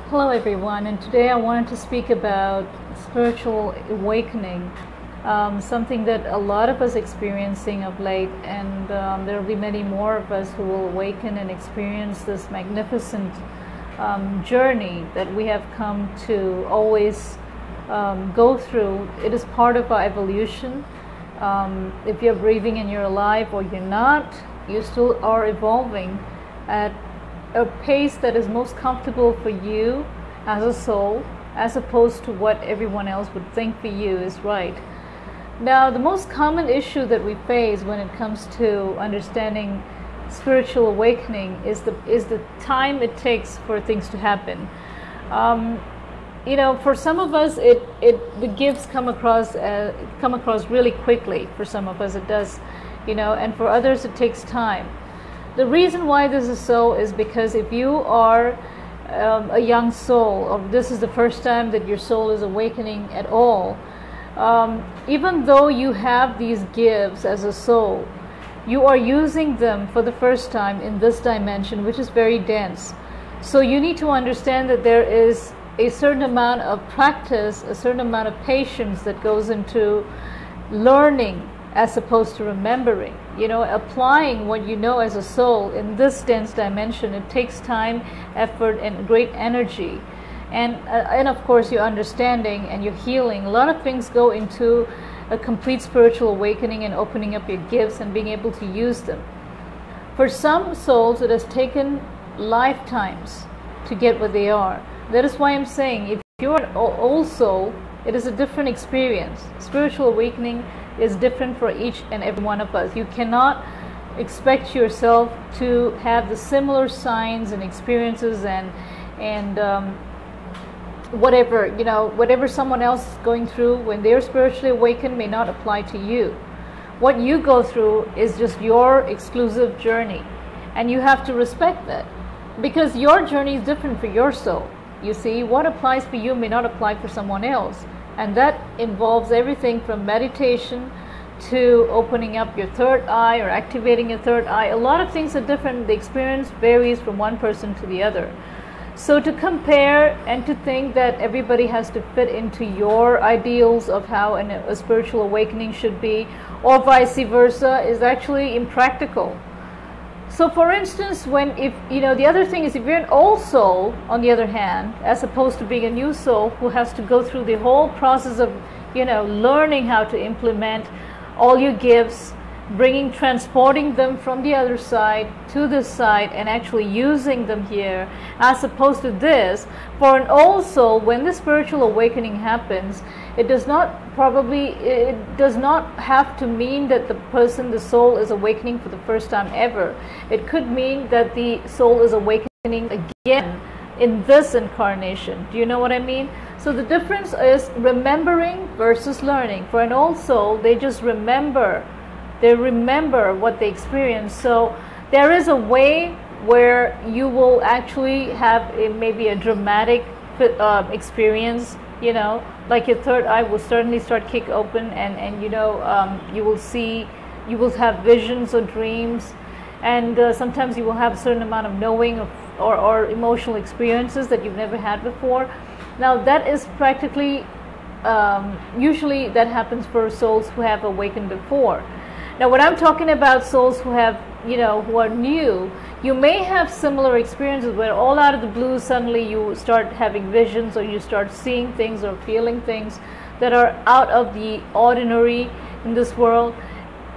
Hello everyone, and today I wanted to speak about spiritual awakening, something that a lot of us experiencing of late, and there will be many more of us who will awaken and experience this magnificent journey that we have come to always go through. It is part of our evolution. If you're breathing and you're alive or you're not, you still are evolving at a pace that is most comfortable for you as a soul, as opposed to what everyone else would think for you is right. Now, the most common issue that we face when it comes to understanding spiritual awakening is the time it takes for things to happen. For some of us, the gifts come across really quickly. For some of us, it does, and for others, it takes time. The reason why this is so is because if you are a young soul, or this is the first time that your soul is awakening at all, even though you have these gifts as a soul, you are using them for the first time in this dimension, which is very dense. So you need to understand that there is a certain amount of practice, a certain amount of patience that goes into learning as opposed to remembering. Applying what you know as a soul in this dense dimension, it takes time, effort, and great energy. And of course, your understanding and your healing. A lot of things go into a complete spiritual awakening and opening up your gifts and being able to use them. For some souls, it has taken lifetimes to get what they are. That is why I'm saying, if you're an old soul, it is a different experience. Spiritual awakening is different for each and every one of us. You cannot expect yourself to have the similar signs and experiences and whatever someone else is going through when they're spiritually awakened may not apply to you. What you go through is just your exclusive journey, and you have to respect that, because your journey is different for your soul. You see, what applies for you may not apply for someone else. And that involves everything from meditation to opening up your third eye or activating your third eye. A lot of things are different. The experience varies from one person to the other. So to compare and to think that everybody has to fit into your ideals of how a spiritual awakening should be, or vice versa, is actually impractical. So for instance, the other thing is, if you're an old soul, on the other hand, as opposed to being a new soul who has to go through the whole process of, learning how to implement all your gifts, transporting them from the other side to this side and actually using them here, as opposed to this, for an old soul, when the spiritual awakening happens, it does not have to mean that the soul is awakening for the first time ever. It could mean that the soul is awakening again in this incarnation. Do you know what I mean? So the difference is remembering versus learning. For an old soul, they just remember. They remember what they experienced. So there is a way where you will actually have maybe a dramatic experience, like your third eye will certainly start kick open, and you will have visions or dreams, and sometimes you will have a certain amount of knowing or emotional experiences that you've never had before. Now that is practically, usually that happens for souls who have awakened before. Now when I'm talking about souls who have, who are new, you may have similar experiences where all out of the blue suddenly you start having visions, or you start seeing things or feeling things that are out of the ordinary in this world.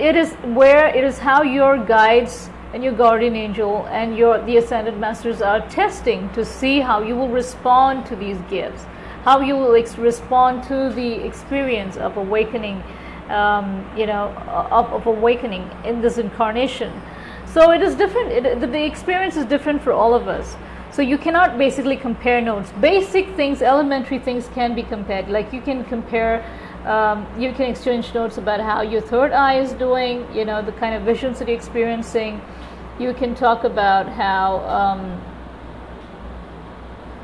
It is how your guides and your guardian angel and the ascended masters are testing to see how you will respond to these gifts, how you will respond to the experience of awakening, of awakening in this incarnation. So it is different. The experience is different for all of us. So you cannot basically compare notes. Basic things, elementary things can be compared. Like you can compare, you can exchange notes about how your third eye is doing, the kind of visions that you're experiencing. You can talk about how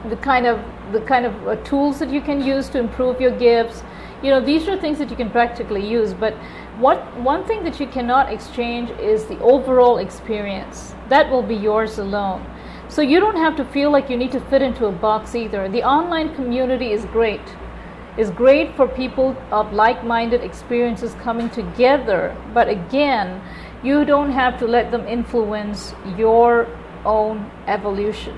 the kind of tools that you can use to improve your gifts. These are things that you can practically use, but one thing that you cannot exchange is the overall experience. That will be yours alone. So you don't have to feel like you need to fit into a box either. The online community is great. It's great for people of like-minded experiences coming together. But again, you don't have to let them influence your own evolution.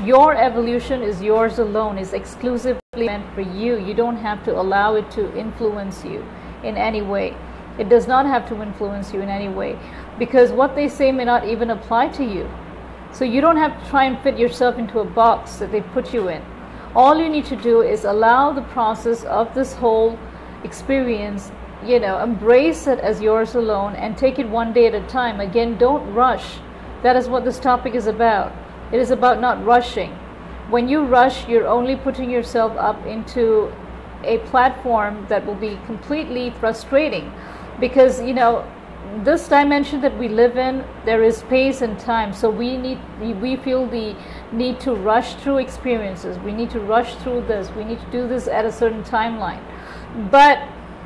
Your evolution is yours alone, is exclusively meant for you. You don't have to allow it to influence you in any way. It does not have to influence you in any way, because what they say may not even apply to you. So you don't have to try and fit yourself into a box that they put you in. All you need to do is allow the process of this whole experience, embrace it as yours alone and take it one day at a time. Again, don't rush. That is what this topic is about. It is about not rushing. When you rush, you're only putting yourself up into a platform that will be completely frustrating, because this dimension that we live in, there is space and time. So we feel the need to rush through experiences. We need to rush through this. We need to do this at a certain timeline. But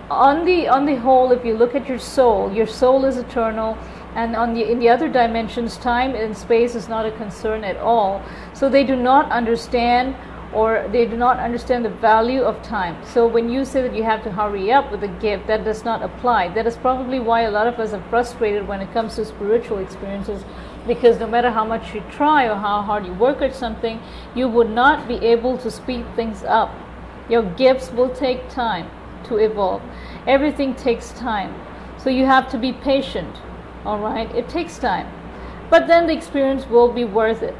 on the whole, if you look at your soul is eternal. And in the other dimensions, time and space is not a concern at all. So they do not understand, or they do not understand the value of time. So when you say that you have to hurry up with a gift, that does not apply. That is probably why a lot of us are frustrated when it comes to spiritual experiences, because no matter how much you try or how hard you work at something, you would not be able to speed things up. Your gifts will take time to evolve. Everything takes time. So you have to be patient. All right, it takes time, but then the experience will be worth it.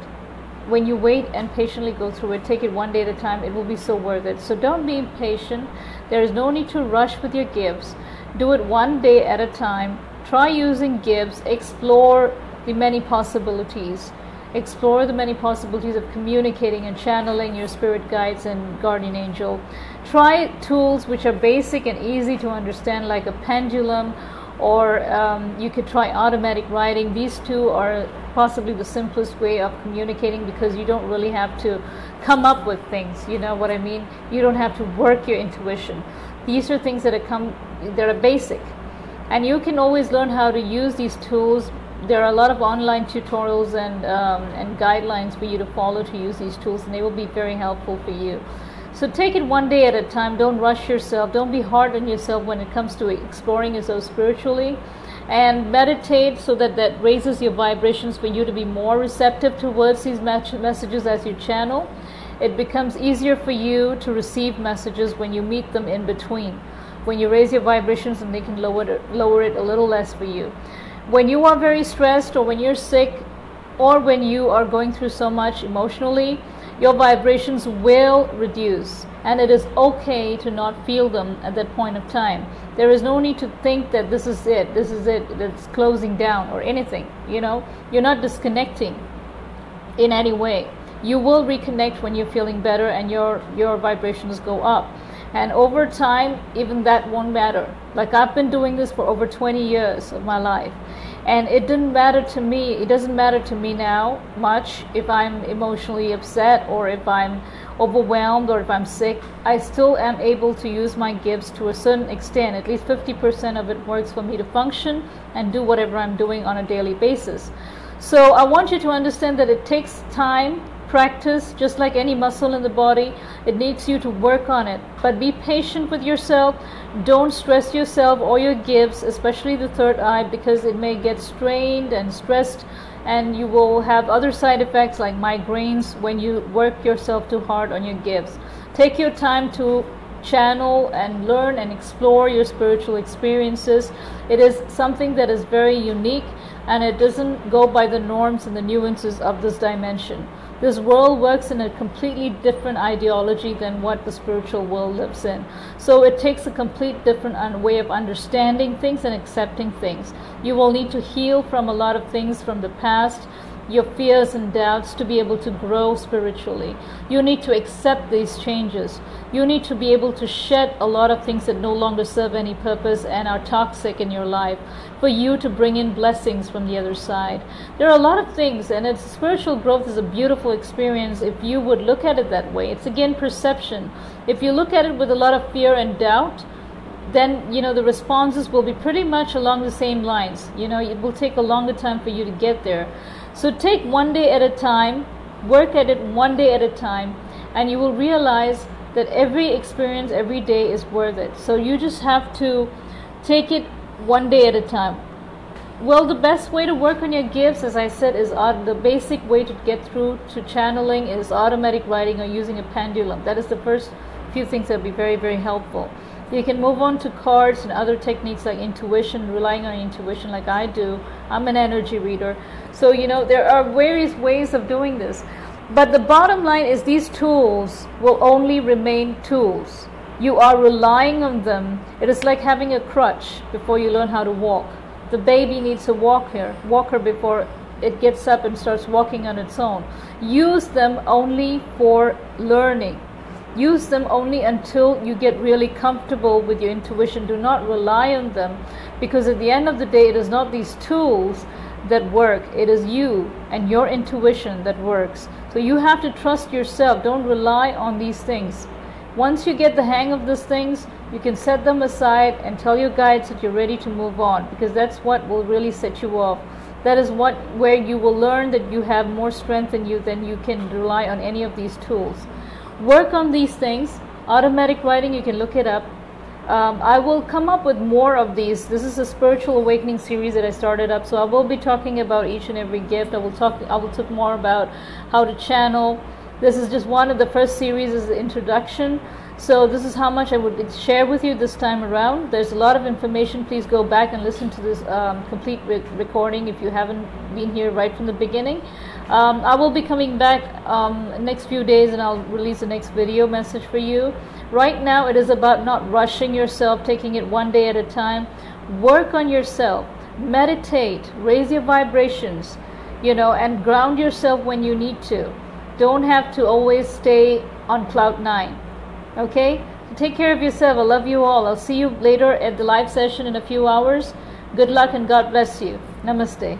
When you wait and patiently go through it, take it one day at a time, it will be so worth it. So don't be impatient. There is no need to rush with your gifts. Do it one day at a time. Try using gifts. Explore the many possibilities. Explore the many possibilities of communicating and channeling your spirit guides and guardian angel. Try tools which are basic and easy to understand, like a pendulum, or you could try automatic writing. These two are possibly the simplest way of communicating, because you don't really have to come up with things, you know what I mean? You don't have to work your intuition. These are things that are basic, and you can always learn how to use these tools. There are a lot of online tutorials and guidelines for you to follow to use these tools, and they will be very helpful for you. So take it one day at a time. Don't rush yourself. Don't be hard on yourself when it comes to exploring yourself spiritually. And meditate so that raises your vibrations for you to be more receptive towards these messages as you channel. It becomes easier for you to receive messages when you meet them in between. When you raise your vibrations, and they can lower it a little less for you. When you are very stressed, or when you're sick, or when you are going through so much emotionally, your vibrations will reduce, and it is okay to not feel them at that point of time. There is no need to think that this is it, that's closing down or anything. You're not disconnecting in any way. You will reconnect when you're feeling better and your vibrations go up. And over time, even that won't matter. Like, I've been doing this for over 20 years of my life, and it doesn't matter to me now much if I'm emotionally upset, or if I'm overwhelmed, or if I'm sick. I still am able to use my gifts to a certain extent. At least 50% of it works for me to function and do whatever I'm doing on a daily basis. So I want you to understand that it takes time, practice, just like any muscle in the body. It needs you to work on it. But be patient with yourself. Don't stress yourself or your gifts, especially the third eye, because it may get strained and stressed, and you will have other side effects like migraines when you work yourself too hard on your gifts. Take your time to channel and learn and explore your spiritual experiences. It is something that is very unique, and it doesn't go by the norms and the nuances of this dimension. This world works in a completely different ideology than what the spiritual world lives in. So it takes a complete different way of understanding things and accepting things. You will need to heal from a lot of things from the past, your fears and doubts, to be able to grow spiritually. You need to accept these changes. You need to be able to shed a lot of things that no longer serve any purpose and are toxic in your life, for you to bring in blessings from the other side. There are a lot of things, and spiritual growth is a beautiful experience if you would look at it that way. It's again perception. If you look at it with a lot of fear and doubt, then the responses will be pretty much along the same lines. It will take a longer time for you to get there. So take one day at a time. Work at it one day at a time, and you will realize that every experience, every day is worth it. So you just have to take it one day at a time. Well, the best way to work on your gifts, as I said, is the basic way to get through to channeling is automatic writing or using a pendulum. That is the first few things that will be very, very helpful. You can move on to cards and other techniques like intuition, relying on intuition like I do. I'm an energy reader. So, there are various ways of doing this. But the bottom line is these tools will only remain tools. You are relying on them. It is like having a crutch before you learn how to walk. The baby needs a walker before it gets up and starts walking on its own. Use them only for learning. Use them only until you get really comfortable with your intuition. Do not rely on them, because at the end of the day, it is not these tools that work. It is you and your intuition that works. So you have to trust yourself. Don't rely on these things. Once you get the hang of these things, you can set them aside and tell your guides that you're ready to move on, because that's what will really set you off. That is where you will learn that you have more strength in you than you can rely on any of these tools. Work on these things. Automatic writing, you can look it up. I will come up with more of these. This is a spiritual awakening series that I started up, so I will be talking about each and every gift. I will talk more about how to channel. This is just one of the first series, is the introduction. So this is how much I would share with you this time around. There's a lot of information. Please go back and listen to this complete recording if you haven't been here right from the beginning. I will be coming back next few days, and I'll release the next video message for you. Right now it is about not rushing yourself, taking it one day at a time. Work on yourself. Meditate. Raise your vibrations, and ground yourself when you need to. Don't have to always stay on cloud 9. Okay? So take care of yourself. I love you all. I'll see you later at the live session in a few hours. Good luck and God bless you. Namaste.